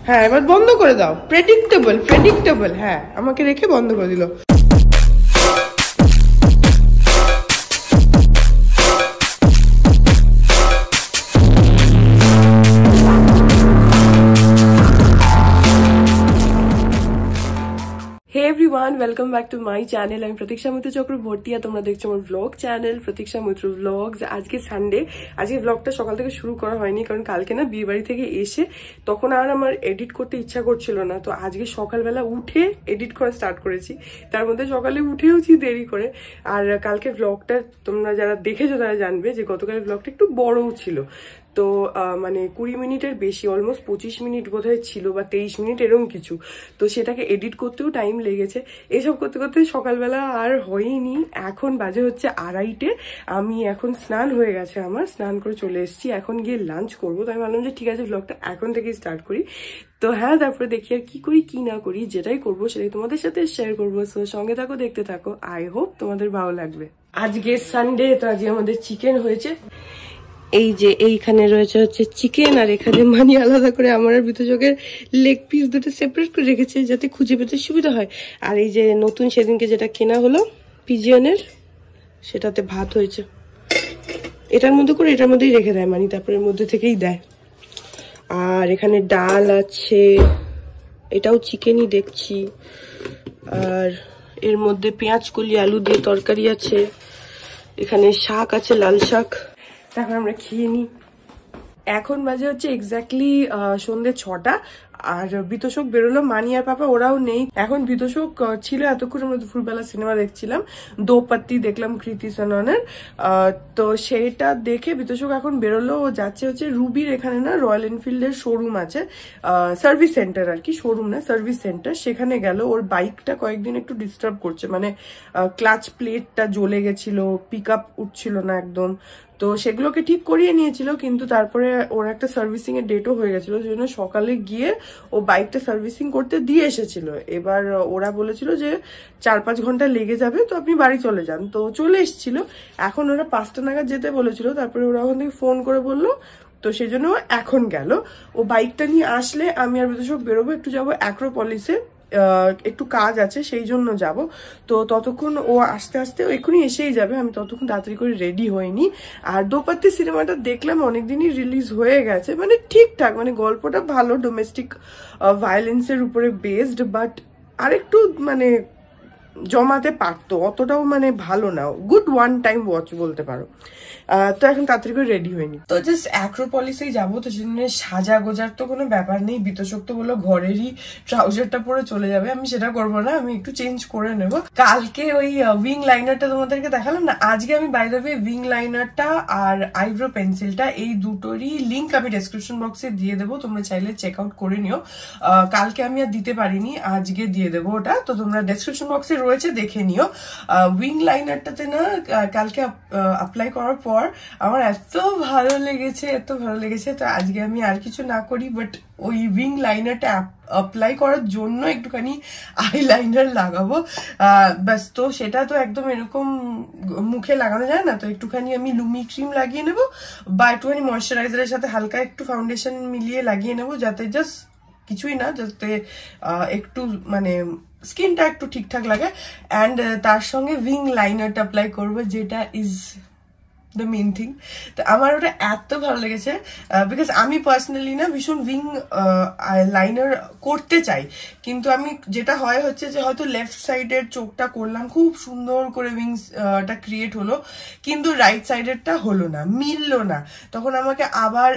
হ্যাঁ এবার বন্ধ করে দাও। প্রেডিক্টেবল। হ্যাঁ আমাকে রেখে বন্ধ করে দিল। Hey everyone, welcome back to my channel. I'm Pratiksha Mitra Chakraborty আর তোমরা দেখছো আমার vlog channel Pratiksha Mitra Vlogs। আজকে সানডে, আজকে vlogটা সকাল থেকে শুরু করা হয়নি কারণ কালকে না বিয়ে বাড়ি থেকে এসে তখন আর আমার এডিট করতে ইচ্ছা করছিল না। তো আজকে সকালবেলা উঠে এডিট করা স্টার্ট করেছি। তার মধ্যে সকালে উঠেওছি দেরি করে। আর কালকে vlogটা তোমরা যারা দেখেছো তারা জানবে যে গতকালের vlogটা একটু বড়ও ছিল। তো মানে 20 মিনিটের বেশি, অলমোস্ট 25 মিনিট বোধহয় ছিল বা 23 মিনিট এরকম কিছু। তো সেটাকে এডিট করতেও টাইম লেগেছে। এসব করতে করতে সকালবেলা আর হয়নি। এখন বাজে হচ্ছে 2:30। আমি এখন স্নান হয়ে গেছে, আমার স্নান করে চলে এসেছি। এখন গিয়ে লাঞ্চ করবো। তো আমি ভাবলাম যে ঠিক আছে ব্লগটা এখন থেকেই স্টার্ট করি। তো হ্যাঁ, তারপরে দেখি আর কি করি কি না করি, যেটাই করবো সেটাই তোমাদের সাথে শেয়ার করবো। সো সঙ্গে থাকো, দেখতে থাকো। আই হোপ তোমাদের ভালো লাগবে। আজকে সানডে, তো আজকে আমাদের চিকেন হয়েছে। এই যে এইখানে রয়েছে হচ্ছে চিকেন, আর এখানে মানি আলাদা করে আমার আর বিতচকের লেগ পিস দুটো সেপারেট করে রেখেছে যাতে খুঁজে পেতে সুবিধা হয়। আর এই যে নতুন সেদিনকে যেটা কেনা হলো পিজিয়নের, সেটাতে ভাত হয়েছে। এটার মধ্যে করে এটার মধ্যেই রেখে দেয় মানি, তারপরে এর মধ্যে থেকেই দেয়। আর এখানে ডাল আছে, এটাও চিকেনই দেখছি। আর এর মধ্যে পেঁয়াজ কলি আলু দিয়ে তরকারি আছে। এখানে শাক আছে, লাল শাক। তারপর আমরা খেয়ে নিই। এখন বাজে হচ্ছে এক্স্যাক্টলি সন্ধ্যে 6টা। আর বিতোষক বেরোলো, মানি আর পাপা ওরাও নেই। এখন বিতোষক ছিল এতক্ষণ আমরা দুপুরবেলা সিনেমা দেখছিলাম, দো পাত্তি দেখলাম কৃতি সেননের। তো সেইটা দেখে বিতোষক এখন বেরোলো। ও যাচ্ছে হচ্ছে রুবির এখানে না রয়্যাল এনফিল্ডের শোরুম আছে, সার্ভিস সেন্টার আর কি, শোরুম না সার্ভিস সেন্টার। সেখানে গেল। ওর বাইকটা কয়েকদিন একটু ডিস্টার্ব করছে, মানে ক্লাচ প্লেটটা জ্বলে গেছিল, পিক আপ উঠছিল না একদম। তো সেগুলোকে ঠিক করিয়ে নিয়েছিল, কিন্তু তারপরে ওর একটা সার্ভিসিং এর ডেটও হয়ে গেছিল, সেই জন্য সকালে গিয়ে ও বাইকটা সার্ভিসিং করতে দিয়ে এসেছিল। এবার ওরা বলেছিল যে 4-5 ঘন্টা লেগে যাবে, তো আপনি বাড়ি চলে যান। তো চলে এসেছিল। এখন ওরা 5টা নাগাদ যেতে বলেছিল, তারপরে ওরা ওখান থেকে ফোন করে বললো, তো সেই জন্য এখন গেল। ও বাইকটা নিয়ে আসলে আমি আর বিতোষক বেরোবো, একটু যাবো অ্যাক্রোপলিসে, একটু কাজ আছে সেই জন্য যাব। তো ততক্ষণ ও আস্তে আস্তে এক্ষুনি এসেই যাবে, আমি ততক্ষণ তাড়াতাড়ি করে রেডি হইনি। আর দোপাত্তি সিনেমাটা দেখলাম, অনেকদিনই রিলিজ হয়ে গেছে, মানে ঠিকঠাক, মানে গল্পটা ভালো, ডোমেস্টিক ভায়োলেন্সের উপরে বেসড, বাট আরেকটু মানে জমাতে পারতো, অতটাও মানে ভালো না। গুড ওয়ান টাইম ওয়াচ বলতে পারো। তো এখন তাড়াতাড়ি করে রেডি হয়নি, তো জাস্ট অ্যাক্রোপলিসেই যাবো। তো সেজন্য সাজা গোজার তো কোনো ব্যাপার নেই। বিতোষক তো বললো ঘরেরই ট্রাউজারটা পরে চলে যাবে, আমি সেটা করবো না, আমি একটু চেঞ্জ করে নেব। কালকে ওই উইং লাইনারটা তোমাদেরকে দেখালাম না, আজকে আমি বাই দ্য ওয়ে উইং লাইনারটা আর আইব্রো পেন্সিলটা, এই দুটোরই লিঙ্ক আমি ডেসক্রিপশন বক্সে দিয়ে দেবো, তোমরা চাইলে চেক আউট করে নিও। কালকে আমি আর দিতে পারিনি, আজকে দিয়ে দেবো ওটা, তো তোমরা ডেসক্রিপশন বক্সে রয়েছে, দেখে নিও। উইং লাইনারটাতে না কালকে অ্যাপ্লাই করার পর আমার এত ভালো লেগেছে, এত ভালো লেগেছে। তো আজকে আমি আর কিছু না করি, বাট ওই উইং লাইনারটা অ্যাপ্লাই করার জন্য একটুখানি আইলাইনার লাগাবো ব্যাস। তো সেটা তো একদম এরকম মুখে লাগানো যায় না, তো একটুখানি আমি লুমি ক্রিম লাগিয়ে নেবো, বা একটুখানি ময়শ্চারাইজারের সাথে হালকা একটু ফাউন্ডেশন মিলিয়ে লাগিয়ে নেবো, যাতে জাস্ট কিছুই না, যাতে একটু মানে স্কিনটা একটু ঠিকঠাক লাগে। অ্যান্ড তার সঙ্গে উইং লাইনারটা অ্যাপ্লাই করবো, যেটা ইজ দ্য মেন থিং। তো আমার ওটা এত ভালো লেগেছে, বিকজ আমি পার্সোনালি না ভীষণ উইং লাইনার করতে চাই, কিন্তু আমি যেটা হয় হচ্ছে যে হয়তো লেফট সাইডের চোখটা করলাম, খুব সুন্দর করে উইংসটা ক্রিয়েট হলো, কিন্তু রাইট সাইডেরটা হলো না, মিললো না। তখন আমাকে আবার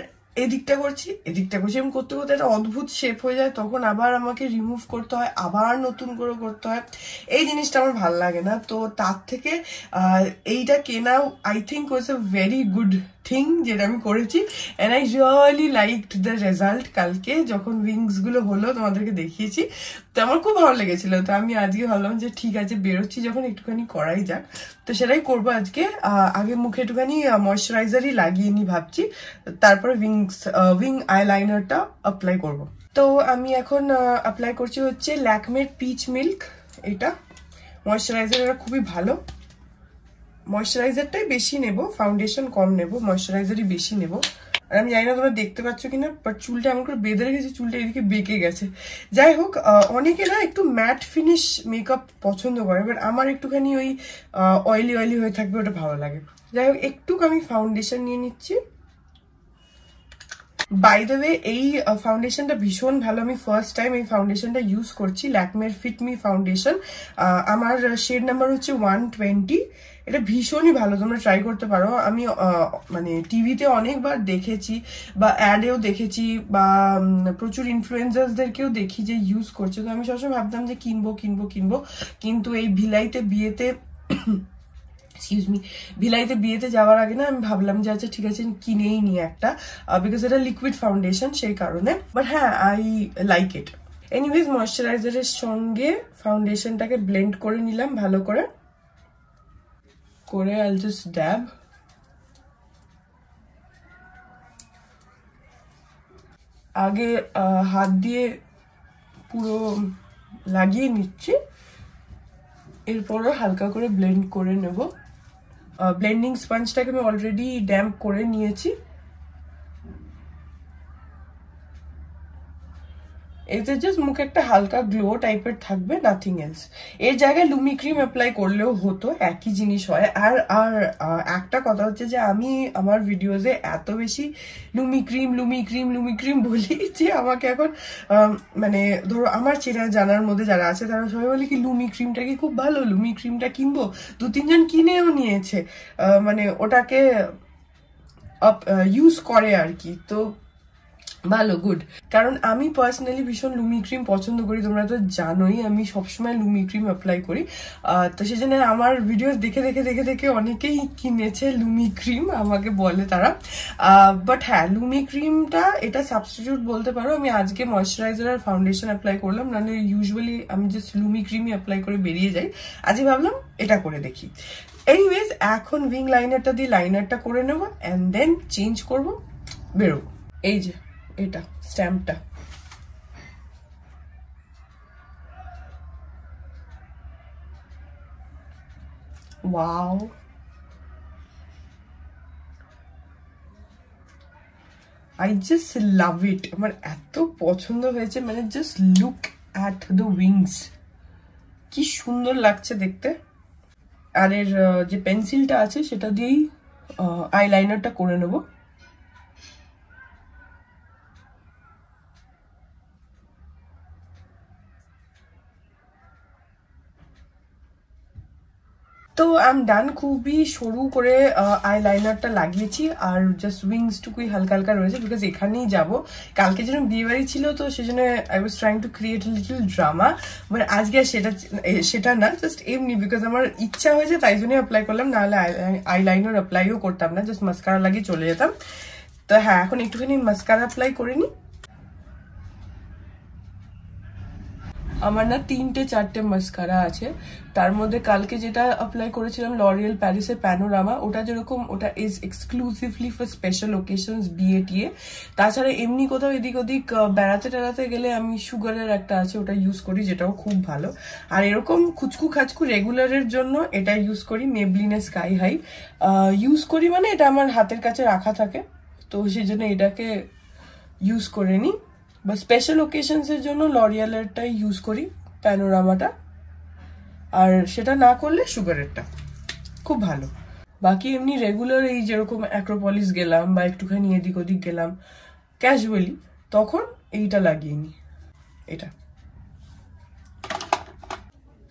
এদিকটা করছি এরকম করতে করতে একটা অদ্ভুত শেপ হয়ে যায়, তখন আবার আমাকে রিমুভ করতে হয়, আবার নতুন করে করতে হয়। এই জিনিসটা আমার ভালো লাগে না। তো তার থেকে এইটা কেনা I think was a very good thing যেটা আমি করেছি, and I really liked the result. কালকে যখন উইংস গুলো হলো তোমাদেরকে দেখিয়েছি, তো আমার খুব ভালো লেগেছিল। তো আমি আজকে ভাবলাম যে ঠিক আছে, বেরোচ্ছি যখন একটুখানি করাই যাক, তো সেটাই করবো আজকে। আগে মুখে একটুখানি ময়শ্চারাইজারই লাগিয়ে নি ভাবছি, তারপরে উইং আইলাইনারটা অ্যাপ্লাই করব। তো আমি এখন অ্যাপ্লাই করছি হচ্ছে ল্যাকমের পিচ মিল্ক। এটা ময়শ্চারাইজার খুবই ভালো, ময়শ্চারাইজারটাই বেশি নেব, ফাউন্ডেশন কম নেব, ময়শ্চারাইজারই বেশি নেব। আর আমি জানি না তোমরা দেখতে পাচ্ছ কিনা, বাট চুলটা এমন করে বেঁধে রেখেছি, চুলটা এদিকে বেঁকে গেছে। যাই হোক, অনেকে না একটু ম্যাট ফিনিশ মেকআপ পছন্দ করে, বাট আমার একটুখানি ওই অয়েলি অয়েলি হয়ে থাকবে, ওটা ভালো লাগে। যাই হোক, একটু আমি ফাউন্ডেশন নিয়ে নিচ্ছি। বাই দ্য ওয়ে, এই ফাউন্ডেশনটা ভীষণ ভালো, আমি ফার্স্ট টাইম এই ফাউন্ডেশনটা ইউজ করছি, ল্যাকমের ফিট মি ফাউন্ডেশন। আমার শেড নাম্বার হচ্ছে 120। এটা ভীষণই ভালো, তোমরা ট্রাই করতে পারো। আমি মানে টিভিতে অনেকবার দেখেছি বা অ্যাডেও দেখেছি, বা প্রচুর ইনফ্লুয়েন্সার্সদেরকেও দেখি যে ইউজ করছে, তো আমি সবসময় ভাবতাম যে কিনবো কিনবো কিনবো, কিন্তু এই ভিলাইতে বিয়েতে ভিলাইতে বিয়েতে যাওয়ার আগে না আমি ভাবলাম যে আচ্ছা ঠিক আছে কিনেই নি একটা, বিকজ এটা লিকুইড ফাউন্ডেশন, সেই কারণে। বাট হ্যাঁ, আই লাইক ইট। এনিওয়েজ, ময়শ্চারাইজারের সঙ্গে ফাউন্ডেশনটাকে ব্লেন্ড করে নিলাম ভালো করে I'll just dab. আগে হাত দিয়ে পুরো লাগিয়ে নিচ্ছি, এরপরও হালকা করে ব্লেন্ড করে নেব। ব্লেন্ডিং স্পঞ্জটাকে আমি অলরেডি ড্যাম্প করে নিয়েছি। এতে জাস্ট মুখে একটা হালকা গ্লো টাইপের থাকবে, নাথিং এলস। এর জায়গায় লুমি ক্রিম অ্যাপ্লাই করলেও হতো, একই জিনিস হয়। আর একটা কথা হচ্ছে যে আমি আমার ভিডিওতে এত বেশি লুমি ক্রিম বলি যে আমাকে এখন মানে ধরো আমার চেনা জানার মধ্যে যারা আছে তারা সবাই বলে কি লুমি ক্রিমটা কি খুব ভালো, লুমি ক্রিমটা কিনবো। 2-3 জন কিনেও নিয়েছে, মানে ওটাকে ইউজ করে আর কি। তো ভালো, গুড। কারণ আমি পার্সোনালি ভীষণ লুমি ক্রিম পছন্দ করি, তোমরা তো জানোই আমি সবসময় লুমি ক্রিম অ্যাপ্লাই করি। তো সেই জন্য আমার ভিডিও দেখে দেখে দেখে দেখে অনেকেই কিনেছে লুমি ক্রিম, আমাকে বলে তারা। বাট হ্যাঁ, লুমি ক্রিমটা এটা সাবস্টিটিউট বলতে পারো। আমি আজকে ময়শ্চারাইজার আর ফাউন্ডেশন অ্যাপ্লাই করলাম, নাহলে ইউজুয়ালি আমি জাস্ট লুমি ক্রিমই অ্যাপ্লাই করে বেরিয়ে যাই। আজকে ভাবলাম এটা করে দেখি। এনিওয়েজ, এখন উইং লাইনারটা দিয়ে লাইনারটা করে নেবো, অ্যান্ড দেন চেঞ্জ করবো, বেরোবো। এই যে এটা স্ট্যাম্পটা, ওয়াও, আই জাস্ট লাভ ইট। আমার এত পছন্দ হয়েছে, মানে just look at the wings, কি সুন্দর লাগছে দেখতে। আর এর যে পেন্সিলটা আছে সেটা দিয়েই আইলাইনারটা করে নেবো। তো আই এম ডান, খুবই সরু করে আইলাইনারটা লাগিয়েছি, আর জাস্ট উইংস টুকুই হালকা হালকা রয়েছে, বিকজ এখানেই যাব। কালকে যেন বিয়ে বাড়ি ছিল, তো সেই জন্য I was trying to create little drama. But আজকে আর সেটা না, জাস্ট এমনি বিকজ আমার ইচ্ছা হয়েছে তাই জন্যই অ্যাপ্লাই করলাম, নাহলে আইলাইনার অ্যাপ্লাইও করতাম না, জাস্ট মাস্কারা লাগিয়ে চলে যেতাম। তো হ্যাঁ, এখন একটুখানি মাস্কারা অ্যাপ্লাই করে নিই। আমার না 3-4টে মাস্কারা আছে, তার মধ্যে কালকে যেটা অ্যাপ্লাই করেছিলাম লরিয়েল প্যারিসের প্যানোরামা, ওটা যেরকম ওটা is exclusively for special occasions, বিয়ে টিয়ে। তাছাড়া এমনি কোথাও এদিক ওদিক বেড়াতে টেড়াতে গেলে আমি সুগারের একটা আছে, ওটা ইউজ করি, যেটাও খুব ভালো। আর এরকম খুচকু খাচকু রেগুলারের জন্য এটা ইউজ করি, মেবলিনের স্কাই হাই ইউজ করি, মানে এটা আমার হাতের কাছে রাখা থাকে, তো সেই জন্য এটাকে ইউজ করে নিই। বা স্পেশাল ওকেশনসের জন্য লরিয়ালেরটাই ইউজ করি, প্যানোরামাটা, আর সেটা না করলে সুগারেরটা খুব ভালো। বাকি এমনি রেগুলার এই যেরকম অ্যাক্রোপলিস গেলাম বা একটুখানি এদিক ওদিক গেলাম ক্যাজুয়ালি, তখন এইটা লাগিয়ে নিই, এটা।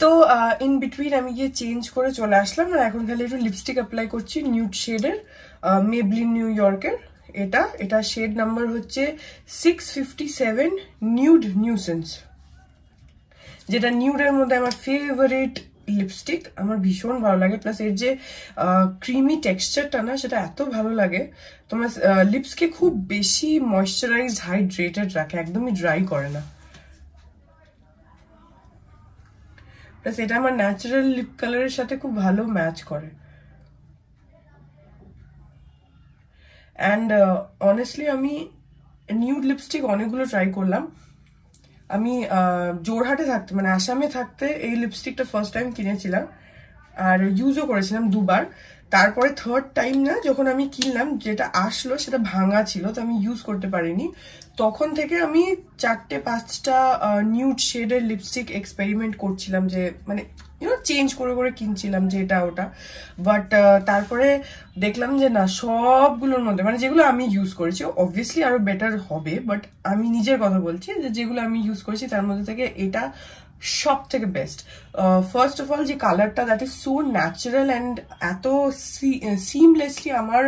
তো ইন বিটুইন আমি গিয়ে চেঞ্জ করে চলে আসলাম, আর এখন খালি একটু লিপস্টিক অ্যাপ্লাই করছি নিউড শেডের, মেবলিন নিউ ইয়র্কের। এটা শেড নাম্বার হচ্ছে 657 নিউড নিউসেন্স, যেটা নিউডের মধ্যে আমার ফেভারিট লিপস্টিক, আমার ভীষণ ভালো লাগে। প্লাস এর যে ক্রিমি টেক্সচারটা না, সেটা এত ভালো লাগে, তোমার লিপসকে খুব বেশি ময়শ্চারাইজড হাইড্রেটেড রাখে, একদমই ড্রাই করে না। প্লাস এটা আমার ন্যাচারাল লিপ কালারের সাথে খুব ভালো ম্যাচ করে। অ্যান্ড অনেস্টলি আমি নিউড লিপস্টিক অনেকগুলো ট্রাই করলাম। আমি জোরহাটে থাকতে, মানে আসামে থাকতে এই লিপস্টিকটা ফার্স্ট টাইম কিনেছিলাম, আর ইউজও করেছিলাম 2বার। তারপরে থার্ড টাইম না যখন আমি কিনলাম, যেটা আসলো সেটা ভাঙা ছিল, তো আমি ইউজ করতে পারিনি। তখন থেকে আমি 4-5টা নিউড শেডের লিপস্টিক এক্সপেরিমেন্ট করছিলাম, যে মানে চেঞ্জ করে করে কিনছিলাম যে এটা ওটা। বাট তারপরে দেখলাম যে না, সবগুলোর মধ্যে মানে যেগুলো আমি ইউজ করেছি অবভিয়াসলি আরো বেটার হবে, বাট আমি নিজের কথা বলছি যে যেগুলো আমি ইউজ করেছি তার মধ্যে থেকে এটা সব থেকে বেস্ট। ফার্স্ট অফ অল যে কালারটা, that is so natural and এত সিমলেসলি আমার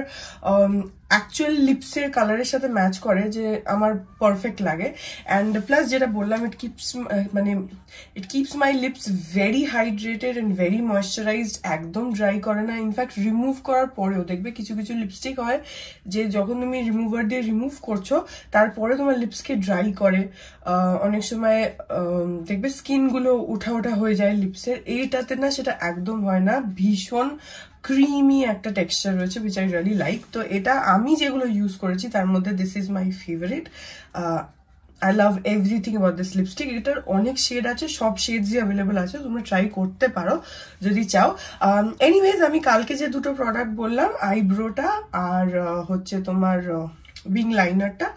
অ্যাকচুয়াল লিপসের কালারের সাথে ম্যাচ করে যে আমার পারফেক্ট লাগে। অ্যান্ড প্লাস যেটা বললাম, it keeps my lips very hydrated and very moisturised, একদম ড্রাই করে না। ইনফ্যাক্ট রিমুভ করার পরেও দেখবে কিছু কিছু লিপস্টিক হয় যে যখন তুমি রিমুভার দিয়ে রিমুভ করছো তারপরে তোমার লিপসকে ড্রাই করে, অনেক সময় দেখবে স্কিনগুলো উঠা উঠা হয়ে যায় লিপসের। এইটাতে না সেটা একদম হয় না, ভীষণ ক্রিমি একটা টেক্সচার রয়েছে, which I really like। তো এটা আমি যেগুলো ইউজ করেছি তার মধ্যে this is my favourite. I love everything about this lipstick। এটার অনেক শেড আছে, সব শেডসই অ্যাভেলেবল আছে, তোমরা ট্রাই করতে পারো যদি চাও। এনিওয়েজ, আমি কালকে যে দুটো প্রোডাক্ট বললাম, আইব্রোটা আর হচ্ছে তোমার উইং লাইনারটা,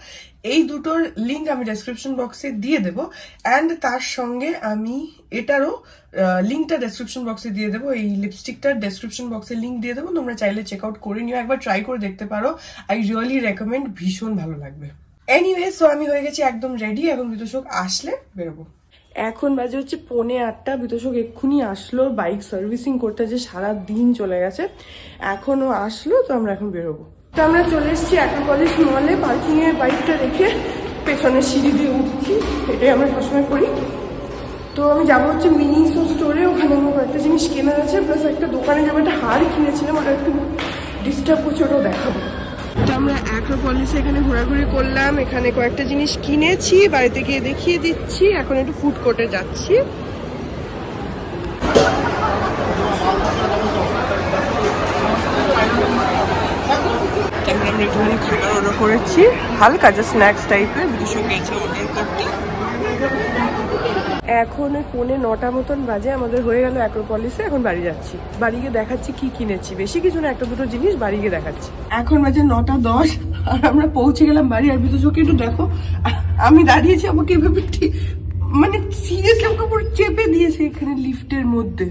এই দুটোর লিঙ্ক আমি ডেসক্রিপশন বক্সে দিয়ে দেবো। অ্যান্ড তার সঙ্গে আমি এটারও লিঙ্কটা ডেসক্রিপশন বক্সে দিয়ে দেবো, এই লিপস্টিকটার ডেসক্রিপশন বক্সে লিঙ্ক দিয়ে দেবো, তোমরা চাইলে চেক আউট করে নিও, একবার ট্রাই করে দেখতে পারো। আই রিয়েলি রেকমেন্ড, ভীষণ ভালো লাগবে। এনিওয়ে, সো আমি হয়ে গেছি একদম রেডি, এখন বিতোষক আসলে বেরোবো। এখন বাজে হচ্ছে 7:45, বিতোষক এক্ষুনি আসলো বাইক সার্ভিসিং করতে, যে সারা দিন চলে গেছে, এখনো আসলো, তো আমরা এখন বেরোবো। তো আমরা চলে এসেছি অ্যাক্রোপলিস মলে, পার্কিং এর বাইকটা রেখে পেছনের সিঁড়ি দিয়ে উঠছি, এটাই আমরা সবসময় করি। তো আমি যাবো হচ্ছে মিনিসো স্টোরে, ওখানে আমার কয়েকটা জিনিস কেনার আছে, প্লাস একটা দোকানে যাবো, একটা হার কিনেছিলাম, ওটা একটু ডিস্টার্ব করছে, ওটাও দেখাবো। তো আমরা অ্যাক্রোপলিসে এখানে ঘোরাঘুরি করলাম, এখানে কয়েকটা জিনিস কিনেছি, বাড়িতে গিয়ে দেখিয়ে দিচ্ছি। এখন একটু ফুড কোর্টে যাচ্ছি। আমরা একটুখানি খাবার অর্ডার করেছি, হালকা যা স্ন্যাক্স টাইপের, বিতোষক গেছে অর্ডার করতে। এখন 9:15 মতন বাজে, আমাদের হয়ে গেল অ্যাক্রোপলিসে, এখন বাড়ি যাচ্ছি। বাড়ি গিয়ে দেখাচ্ছি কি কিনেছি, বেশি কিছু না, একটা দুটো জিনিস বাড়ি গিয়ে দেখাচ্ছি। এখন বাজে 9:10 আর আমরা পৌঁছে গেলাম বাড়ি। আর বিতোষকে একটু দেখো, আমি দাঁড়িয়েছি, আমাকে এভাবে মানে সিরিয়াসলি আমাকে পুরো চেপে দিয়েছে এখানে লিফটের মধ্যে।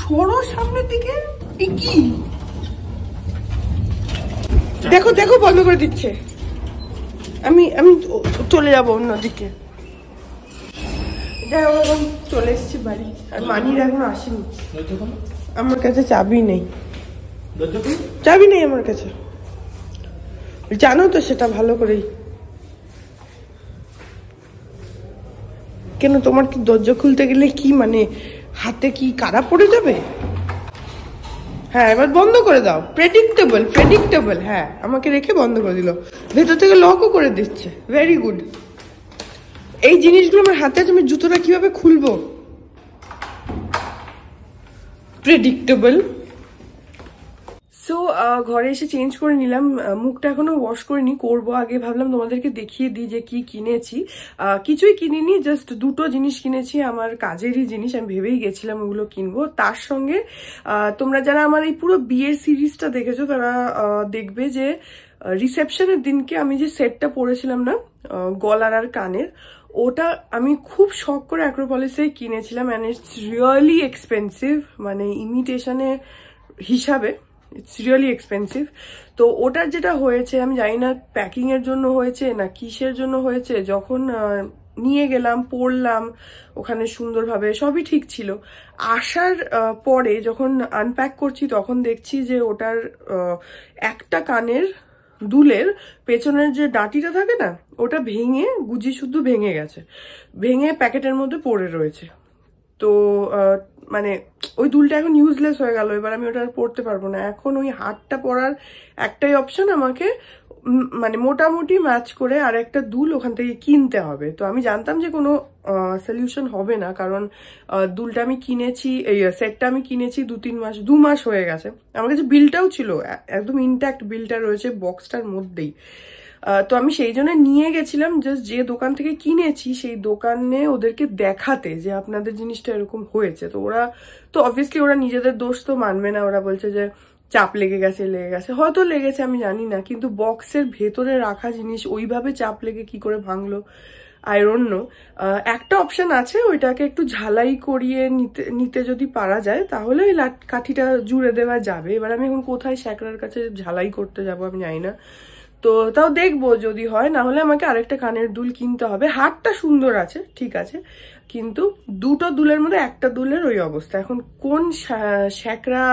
সরো সামনের দিকে, এ কি দেখো দেখো, বন্ধ করে দিচ্ছে। আমি চলে যাবো অন্যদিকে। যাই হোক, এখন চলে এসেছি বাড়ি, আর মানির এখন আসেনি, আমার কাছে চাবি নেই, চাবি নেই আমার কাছে, জানো তো সেটা ভালো করেই। কেন, তোমার কি দরজা খুলতে গেলে কি মানে হাতে কি কারা পড়ে যাবে? হ্যাঁ, এবার বন্ধ করে দাও। প্রেডিক্টেবল। হ্যাঁ, আমাকে রেখে বন্ধ করে দিল, ভেতর থেকে লকও করে দিচ্ছে। Very good. এই জিনিসগুলো আমার হাতে আছে, আমি জুতোটা কিভাবে খুলবো? প্রেডিক্টেবল। সো ঘরে এসে চেঞ্জ করে নিলাম, মুখটা এখনো ওয়াশ করিনি, করবো আগে। ভাবলাম তোমাদেরকে দেখিয়ে দিই যে কি কিনেছি। কিছুই কিনিনি, জাস্ট দুটো জিনিস কিনেছি, আমার কাজেরই জিনিস, আমি ভেবেই গেছিলাম ওগুলো কিনবো। তার সঙ্গে তোমরা যারা আমার এই পুরো বিয়ের সিরিজটা দেখেছো তারা দেখবে যে রিসেপশনের দিনকে আমি যে সেটটা পরেছিলাম না, গলার আর কানের, ওটা আমি খুব শখ করে অ্যাক্রোপলিসে কিনেছিলাম। অ্যান্ড ইটস রিয়েলি এক্সপেন্সিভ, মানে ইমিটেশনের হিসাবে ইটস রিয়েলি এক্সপেন্সিভ। তো ওটার যেটা হয়েছে, আমি জানি না প্যাকিং এর জন্য হয়েছে না কিসের জন্য হয়েছে, যখন নিয়ে গেলাম, পরলাম ওখানে সুন্দরভাবে, সবই ঠিক ছিল। আসার পরে যখন আনপ্যাক করছি তখন দেখছি যে ওটার একটা কানের দুলের পেছনের যে ডাঁটিটা থাকে না, ওটা ভেঙে, গুজি শুদ্ধ ভেঙে গেছে, ভেঙে প্যাকেটের মধ্যে পড়ে রয়েছে। তো মানে ওই দুলটা এখন ইউজলেস হয়ে গেল, এবার আমি ওটা আর পরতে পারবো না। এখন ওই হারটা পরার একটাই অপশন, আমাকে মানে মোটামুটি ম্যাচ করে আর একটা দুল ওখান থেকে কিনতে হবে। তো আমি জানতাম যে কোনো সলিউশন হবে না, কারণ দুলটা আমি কিনেছি, এই সেটটা আমি কিনেছি 2 মাস হয়ে গেছে। আমার কাছে বিলটাও ছিল, একদম ইনট্যাক্ট বিলটা রয়েছে বক্সটার মধ্যেই। তো আমি সেই জন্য নিয়ে গেছিলাম, জাস্ট যে দোকান থেকে কিনেছি সেই দোকানে ওদেরকে দেখাতে যে আপনাদের জিনিসটা এরকম হয়েছে। তো ওরা তো অবভিয়াসলি ওরা নিজেদের দোষ তো মানবে না, ওরা বলছে যে চাপ লেগে গেছে, হয়তো লেগেছে আমি জানি না, কিন্তু বক্সের ভেতরে রাখা জিনিস ওইভাবে চাপ লেগে কি করে ভাঙলো আই ডোন্ট নো। একটা অপশন আছে, ওইটাকে একটু ঝালাই করিয়ে নিতে যদি পারা যায় তাহলে ওই কাঠিটা জুড়ে দেওয়া যাবে। এবার আমি এখন কোথায় শ্যাকরার কাছে ঝালাই করতে যাব আমি জানি না, তো তাও দেখবো যদি হয়, না হলে আমাকে আরেকটা কানের দুল কিনতে হবে। হারটা সুন্দর আছে ঠিক আছে, কিন্তু দুটো দুলের মধ্যে একটা দুলের ওই অবস্থা। এখন কোন শ্যাকরা,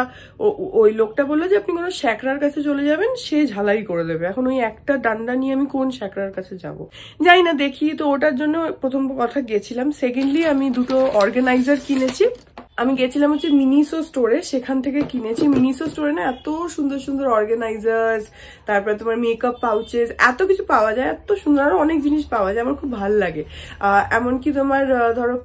ওই লোকটা বললো যে আপনি কোনো শ্যাকরার কাছে চলে যাবেন, সে ঝালাই করে দেবে। এখন ওই একটা ডান্ডা নিয়ে আমি কোন শ্যাকরার কাছে যাব জানি না, দেখি। তো ওটার জন্য প্রথম কথা গেছিলাম। সেকেন্ডলি আমি দুটো অর্গানাইজার কিনেছি। আমি গেছিলাম হচ্ছে মিনিসো স্টোরে, সেখান থেকে কিনেছি। মিনিসো স্টোরে না এত সুন্দর সুন্দর অর্গানাইজার্স, তারপরে তোমার মেকআপ পাউচেস, এত কিছু পাওয়া যায়, এত সুন্দর আরো অনেক জিনিস পাওয়া যায়, আমার খুব ভালো লাগে। এমনকি তোমার ধরো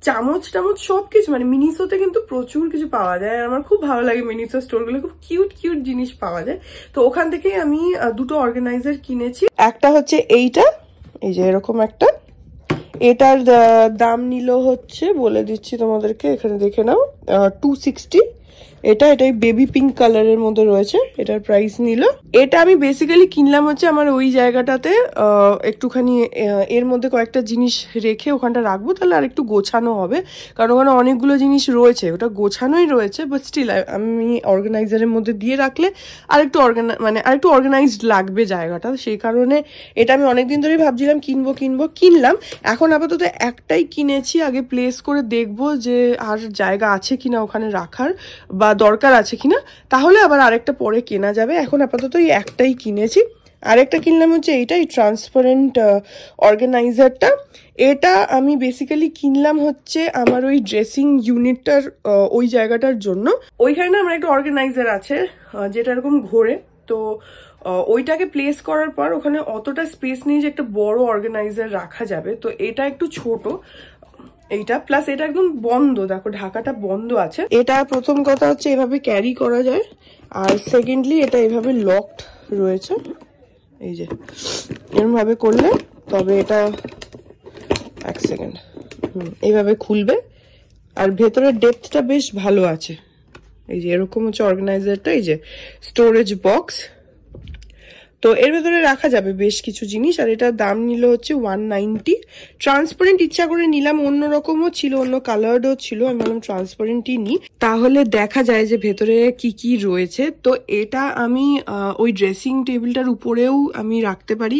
চামচ টামচ সবকিছু, মানে মিনিসোতে কিন্তু প্রচুর কিছু পাওয়া যায়। আমার খুব ভালো লাগে মিনিসো স্টোরগুলো, খুব কিউট কিউট জিনিস পাওয়া যায়। তো ওখান থেকেই আমি দুটো অর্গানাইজার কিনেছি। একটা হচ্ছে এইটা, এই যে এরকম একটা, এটার দাম নিল হচ্ছে, বলে দিচ্ছি তোমাদেরকে, এখানে দেখে নাও, 260। এটাই বেবি পিঙ্ক কালারের মধ্যে রয়েছে, এটার প্রাইস নিল। এটা আমি বেসিক্যালি কিনলাম হচ্ছে আমার ওই জায়গাটাতে একটুখানি এর মধ্যে কয়েকটা জিনিস রেখে ওখানটা রাখবো, তাহলে আর একটু গোছানো হবে, কারণ ওখানে অনেকগুলো জিনিস রয়েছে, ওটা গোছানোই রয়েছে, বাট স্টিল আমি অর্গানাইজারের মধ্যে দিয়ে রাখলে আরেকটু আরেকটু অর্গানাইজড লাগবে জায়গাটা। সেই কারণে এটা আমি অনেকদিন ধরেই ভাবছিলাম কিনলাম। এখন আপাতত একটাই কিনেছি, আগে প্লেস করে দেখবো যে আর জায়গা আছে কিনা ওখানে রাখার, বা দরকার আছে কিনা, তাহলে আবার আরেকটা পরে কেনা যাবে। এখন আপাতত এই একটাই কিনেছি। আরেকটা কিনলাম হচ্ছে এইটাই ট্রান্সপারেন্ট অর্গানাইজারটা। এটা আমি বেসিক্যালি কিনলাম হচ্ছে আমার ওই ড্রেসিং ইউনিটটার ওই জায়গাটার জন্য। ওইখানে আমার একটা অর্গানাইজার আছে যেটা এরকম ঘোরে, তো ওইটাকে প্লেস করার পর ওখানে অতটা স্পেস নেই যে একটা বড় অর্গানাইজার রাখা যাবে, তো এটা একটু ছোট এইটা, প্লাস এটা একদম বন্ধ, দেখো ঢাকাটা বন্ধ আছে। এটা প্রথম কথা হচ্ছে এভাবে ক্যারি করা যায়, আর সেকেন্ডলি এটা এভাবে লকড রয়েছে, এই যে এরকম ভাবে করলে তবে এটা, এক সেকেন্ড, এইভাবে খুলবে, আর ভেতরের ডেপথটা বেশ ভালো আছে। এই যে এরকম হচ্ছে অর্গানাইজারটা, এই যে স্টোরেজ বক্স, তো এর ভেতরে রাখা যাবে বেশ কিছু জিনিস। আর এটার দাম নিল হচ্ছে 190। ট্রান্সপারেন্ট ইচ্ছা করে নিলাম, অন্যরকমও ছিল, অন্য কালারও ছিল, আমি বললাম ট্রান্সপারেন্টই নিই, তাহলে দেখা যায় যে ভেতরে কি কি রয়েছে। তো এটা আমি ওই ড্রেসিং টেবিলটার উপরেও আমি রাখতে পারি,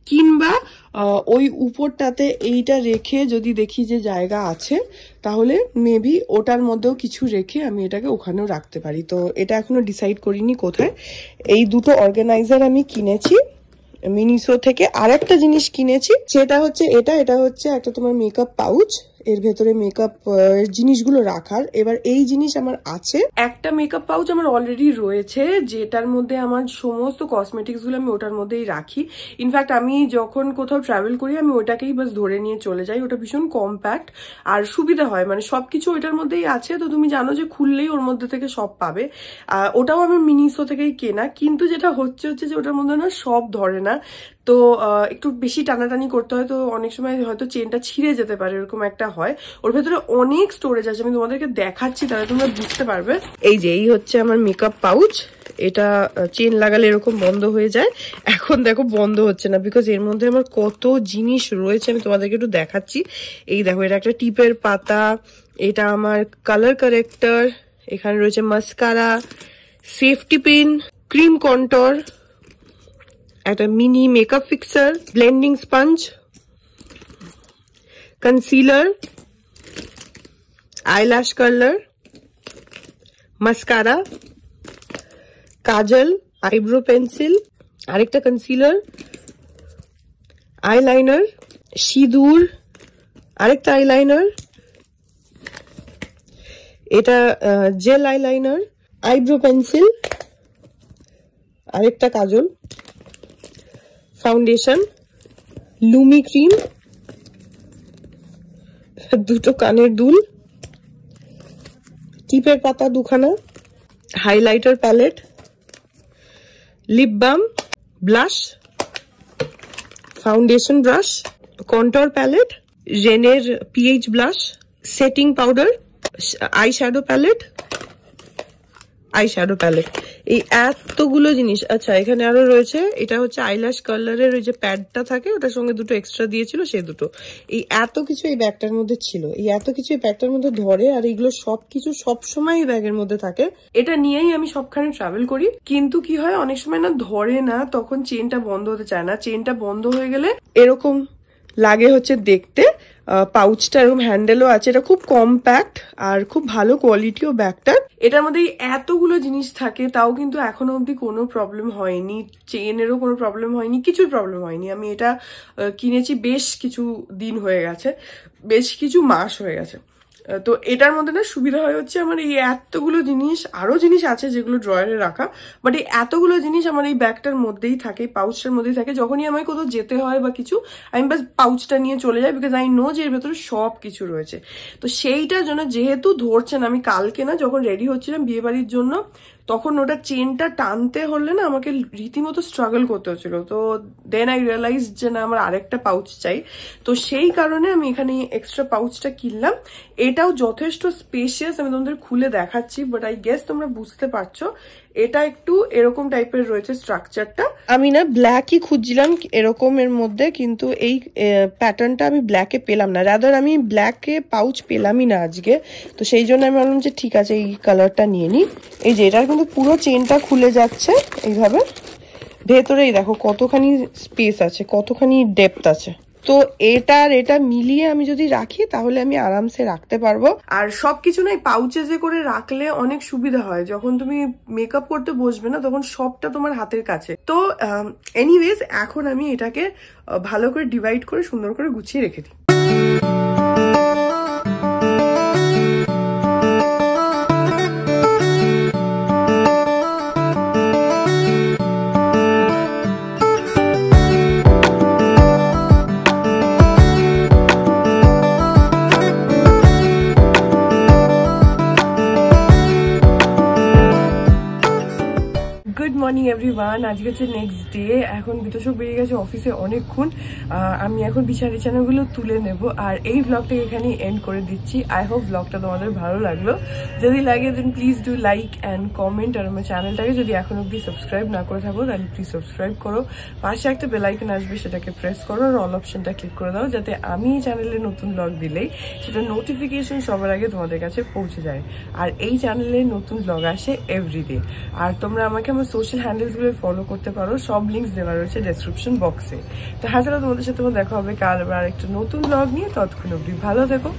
কিংবা ওই উপরটাতে এইটা রেখে যদি দেখি যে জায়গা আছে, তাহলে মেবি ওটার মধ্যেও কিছু রেখে আমি এটাকে ওখানেও রাখতে পারি। তো এটা এখনো ডিসাইড করিনি কোথায়। এই দুটো অর্গানাইজার আমি কিনেছি মিনিসো থেকে। আর একটা জিনিস কিনেছি, সেটা হচ্ছে এটা হচ্ছে একটা তোমার মেকআপ পাউচ, এর ভেতরে মেকআপ জিনিসগুলো রাখার। এবার এই জিনিস আমার আছে, একটা মেকআপ পাউচ আমার অলরেডি রয়েছে, যেটার মধ্যে আমার সমস্ত কসমেটিক্স গুলো আমি ওটার মধ্যেই রাখি। ইনফ্যাক্ট আমি যখন কোথাও ট্রাভেল করি আমি ওটাকেই বাস ধরে নিয়ে চলে যাই, ওটা ভীষণ কম্প্যাক্ট আর সুবিধা হয়, মানে সবকিছু ওটার মধ্যেই আছে। তো তুমি জানো যে খুললেই ওর মধ্যে থেকে সব পাবে। ওটাও আমি মিনিসো থেকেই কেনা, কিন্তু যেটা হচ্ছে যে ওটার মধ্যে না সব ধরে না, তো একটু বেশি টানাটানি করতে হয়, তো অনেক সময় হয়তো চেনটা ছিঁড়ে যেতে পারে, এরকম একটা হয়। ওর ভেতরে অনেক স্টোরেজ আছে, আমি তোমাদেরকে দেখাচ্ছি তাহলে তোমরা বুঝতে পারবে। এই যে এই হচ্ছে আমার মেকআপ পাউচ, এটা চেন লাগালে এরকম বন্ধ হয়ে যায়, এখন দেখো বন্ধ হচ্ছে না, বিকজ এর মধ্যে আমার কত জিনিস রয়েছে, আমি তোমাদেরকে একটু দেখাচ্ছি। এই দেখো, এটা একটা টিপের পাতা, এটা আমার কালার কারেক্টার, এখানে রয়েছে mascara, safety pin, cream contour, একটা mini makeup fixer, blending sponge, concealer, eyelash curler, mascara, kajal, eyebrow pencil, আরেকটা কনসিলার, আইলাইনার, সিঁদুর, আরেকটা আইলাইনার, এটা জেল আইলাইনার, আইব্রো পেন্সিল, আরেকটা কাজল, ফাউন্ডেশন, লুমি ক্রিম, দুটো কানের দুল, টিপের পাতা দুখানা, highlighter palette, lip balm, blush, foundation brush, contour palette, রেনের PH blush, setting powder, eye shadow palette, eye shadow palette, এই এতগুলো জিনিস। আচ্ছা এখানে আরো রয়েছে, এটা হচ্ছে আইল্যাশ কালারের ওই যে প্যাডটা থাকে, ওটার সঙ্গে দুটো এক্সট্রা দিয়েছিল, সে দুটো। এই এত কিছু এই ব্যাগটার মধ্যে ছিল, এই এত কিছু এই ব্যাগটার মধ্যে ধরে, আর এইগুলো সবকিছু সবসময় এই ব্যাগের মধ্যে থাকে। এটা নিয়েই আমি সবখানে ট্রাভেল করি, কিন্তু কি হয় অনেক সময় না ধরে না, তখন চেনটা বন্ধ হতে চায় না। চেনটা বন্ধ হয়ে গেলে এরকম লাগে হচ্ছে দেখতে। পাউচটা এরকম হ্যান্ডেলও আছে, এটা খুব কম্প্যাক্ট আর খুব ভালো কোয়ালিটিও ব্যাগটার। এটার মধ্যে এতগুলো জিনিস থাকে, তাও কিন্তু এখনো অব্দি কোনো প্রবলেম হয়নি, চেনেরও কোনো প্রবলেম হয়নি, কিছুর প্রবলেম হয়নি। আমি এটা কিনেছি বেশ কিছু দিন হয়ে গেছে, বেশ কিছু মাস হয়ে গেছে। তো এটার মধ্যে না সুবিধা হয়ে হচ্ছে আমার এই এতগুলো জিনিস, আরো জিনিস আছে যেগুলো ড্রয়ারে রাখা, বাট এই এতগুলো জিনিস আমার এই ব্যাগটার মধ্যেই থাকে, পাউচটার মধ্যেই থাকে। যখনই আমায় কোথাও যেতে হয় বা কিছু, আমি বাস পাউচটা নিয়ে চলে যাই, বিকজ আই নো যে এর ভেতরে সব কিছু রয়েছে। তো সেইটার জন্য যেহেতু ধরছেন, আমি কালকে না যখন রেডি হচ্ছিলাম বিয়ে বাড়ির জন্য, তখন ওটা চেনটা টানতে হলে না আমাকে রীতিমতো স্ট্রাগল করতে হচ্ছিল। তো দেন আই রিয়েলাইজ যে না, আমার আরেকটা পাউচ চাই। তো সেই কারণে আমি এখানে এক্সট্রা পাউচটা কিনলাম। এটাও যথেষ্ট স্পেশিয়াস, আমি তোমাদের খুলে দেখাচ্ছি, বাট আই গেস তোমরা বুঝতে পারছো এটা একটু এরকম টাইপের রয়েছে স্ট্রাকচারটা। আমি না ব্ল্যাকই খুঁজছিলাম এরকমের মধ্যে, কিন্তু এই প্যাটার্নটা আমি ব্ল্যাকে পেলাম না, রাদার আমি ব্ল্যাকে পাউচ পেলামই না আজকে। তো সেই জন্য আমি ভাবলাম যে ঠিক আছে এই কালারটা নিয়ে নিই। এই যে এটার কিন্তু পুরো চেনটা খুলে যাচ্ছে এইভাবে, ভেতরেই দেখো কতখানি স্পেস আছে, কতখানি ডেপথ আছে। তো এটা আর এটা মিলিয়ে আমি যদি রাখি তাহলে আমি আরামসে রাখতে পারবো। আর সবকিছু না পাউচেজে করে রাখলে অনেক সুবিধা হয়, যখন তুমি মেকআপ করতে বসবে না তখন সবটা তোমার হাতের কাছে। তো এনিওয়েজ এখন আমি এটাকে ভালো করে ডিভাইড করে সুন্দর করে গুছিয়ে রেখে দিই। গুড মর্নিং এভরিওয়ান, আজকে হচ্ছে নেক্সট ডে। এখন বিতোষক বেরিয়ে গেছে অফিসে অনেকক্ষণ, আমি এখন বিছানাগুলো তুলে নেব, আর এই ব্লগটাকে এখানে এন্ড করে দিচ্ছি। আই হোপ ব্লগটা তোমাদের ভালো লাগলো, যদি লাগে then please do like and comment. আর আমার চ্যানেলটাকে যদি এখন অব্দি সাবস্ক্রাইব না করে থাকো তাহলে প্লিজ সাবস্ক্রাইব করো, পাশে একটা বেল আইকন আসবে সেটাকে প্রেস করো, আর অল অপশনটা ক্লিক করে দাও, যাতে আমি এই চ্যানেলে নতুন ব্লগ দিলেই সেটা নোটিফিকেশন সবার আগে তোমাদের কাছে পৌঁছে যায়। আর এই চ্যানেলে নতুন ব্লগ আসে এভরিডে। আর তোমরা আমাকে আমার সোশ্যাল হ্যান্ডেলসগুলো ফলো করতে পারো, সব লিঙ্কস দেওয়া রয়েছে ডেসক্রিপশন বক্সে। তো হ্যাঁ, চলো তোমাদের সাথে দেখা হবে কাল আবার একটা নতুন ব্লগ নিয়ে। ততক্ষণ অবধি ভালো থেকো।